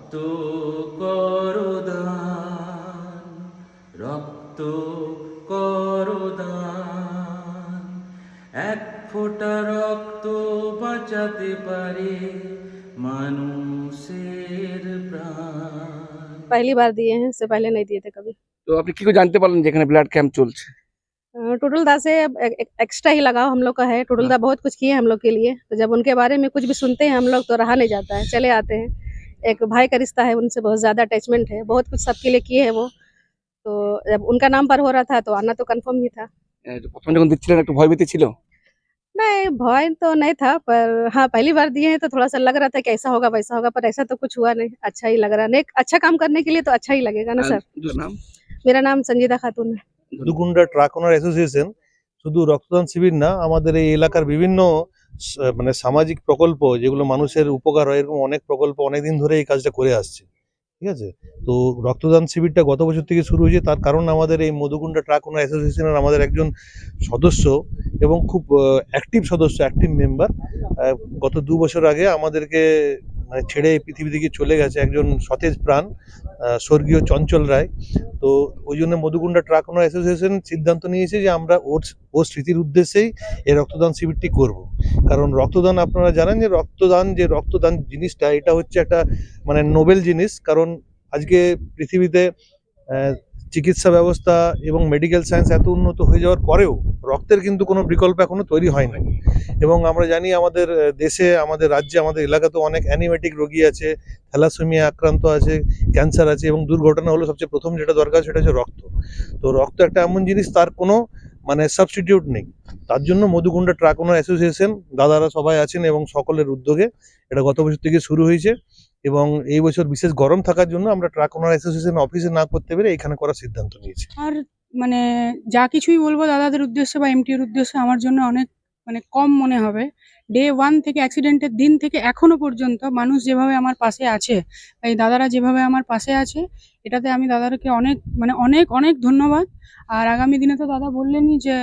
রক্ত করদান, রক্ত করদান, এক ফোঁটা রক্ত বাঁচাতে পারে মানুষের প্রাণ। पहली बार दिए हैं, इससे पहले नहीं दिए थे कभी। তো আপনি কি করে জানতে পারলেন যে এখানে ব্লাড ক্যাম্প চলছে? टुटुलदा से एक्स्ट्रा ही लगाव हम लोग का है। टुटुलदा बहुत कुछ किए हम लोग के लिए, तो जब उनके बारे में कुछ भी सुनते हैं हम लोग तो रहा नहीं जाता है, चले आते हैं। एक भाई का रिश्ता है, उनसे बहुत ज़्यादा अटैचमेंट है, बहुत कुछ सबके लिए किए हैं वो। तो जब उनका नाम पर हो रहा था तो आना तो कन्फर्म ही था। প্রথমে যখন দিচ্ছিলেন একটু ভয়ভীতি ছিল? नहीं, भय तो नहीं था, पर हाँ, पहली बार दिए हैं तो थोड़ा-सा लग रहा था कि ऐसा होगा, वैसा होगा, पर ऐसा तो कुछ हुआ नहीं। अच्छा ही लग रहा है। नेक अच्छा काम करने के लिए तो अच्छा ही लगेगा ना सर। আপনার নাম? मेरा नाम संजीदा खातून है। মধুকুন্ডা ট্রাক ওনার অ্যাসোসিয়েশন শুধু রক্তদান শিবির না, আমাদের এই এলাকার বিভিন্ন মানে সামাজিক প্রকল্প যেগুলো মানুষের উপকার হয়, এরকম অনেক প্রকল্প অনেকদিন ধরে এই কাজটা করে আসছে। ঠিক আছে, তো রক্তদান শিবিরটা গত বছর থেকে শুরু হয়েছে, তার কারণ আমাদের এই মধুকুন্ডা ট্রাক ওনার অ্যাসোসিয়েশনের আমাদের একজন সদস্য এবং খুব অ্যাক্টিভ সদস্য, অ্যাক্টিভ মেম্বার গত 2 বছর আগে আমাদেরকে মানে ছেড়ে এই পৃথিবী থেকে চলে গেছে একজন সতেজ প্রাণ, স্বর্গীয় চঞ্চল রায়। তো ওই জন্য মধুকুন্ডা ট্রাক ওনার অ্যাসোসিয়েশন সিদ্ধান্ত নিয়েছে যে আমরা ওর স্মৃতির উদ্দেশ্যেই এই রক্তদান শিবিরটি করব। কারণ রক্তদান, আপনারা জানেন যে রক্তদান জিনিসটা এটা হচ্ছে একটা মানে নোবেল জিনিস। কারণ আজকে পৃথিবীতে চিকিৎসা ব্যবস্থা এবং মেডিকেল সায়েন্স এত উন্নত হয়ে যাওয়ার পরেও রক্তের কিন্তু কোনো বিকল্প এখনো তৈরি হয় না। এবং আমরা জানি আমাদের দেশে, আমাদের রাজ্যে, আমাদের এলাকাতেও অনেক অ্যানিমেটিক রোগী আছে, থ্যালাসেমিয়া আক্রান্ত আছে, ক্যান্সার আছে, এবং দুর্ঘটনা হলো সবচেয়ে প্রথম যেটা দরকার সেটা হচ্ছে রক্ত। তো রক্ত একটা এমন জিনিস, তার কোনো মানে সাবস্টিটিউট নেই। তার জন্য মধুকুন্ডা ট্রাক ওনার অ্যাসোসিয়েশন দাদারা সবাই আছেন এবং সকলের উদ্যোগে এটা গত বছর থেকে শুরু হয়েছে। এবং এই বছর বিশেষ গরম থাকার জন্য আমরা ট্রাক ওনার অ্যাসোসিয়েশন অফিসে না করতে পেরে এখানে করার সিদ্ধান্ত নিয়েছি। আর মানে যা কিছুই বলবো দাদাদের উদ্দেশ্যে বা এমটির উদ্দেশ্যে আমার জন্য অনেক মানে কম মনে হবে। ডে 1 থেকে অ্যাক্সিডেন্টের দিন থেকে এখনো পর্যন্ত মানুষ যেভাবে আমার পাশে আছে, এই দাদারা যেভাবে আমার পাশে আছে, এটাতে আমি দাদাদেরকে অনেক মানে অনেক অনেক ধন্যবাদ। আর আগামী দিনে তো দাদা বললেনই যে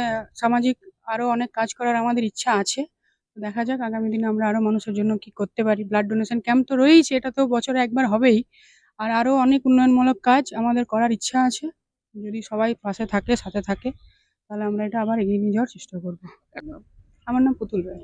সামাজিক আরো অনেক কাজ করার আমাদের ইচ্ছা আছে। দেখা যাক আগামী দিনে আমরা আরো মানুষের জন্য কি করতে পারি। ব্লাড ডোনেশন ক্যাম্প তো রয়েইছে, এটা তো বছরে একবার হবেই। আর আরো অনেক উন্নয়নমূলক কাজ আমাদের করার ইচ্ছা আছে। যদি সবাই পাশে থাকে, সাথে থাকে, তাহলে আমরা এটা আবার এগিয়ে নিয়ে যাওয়ার চেষ্টা করব। আমার নাম পুতুল রায়।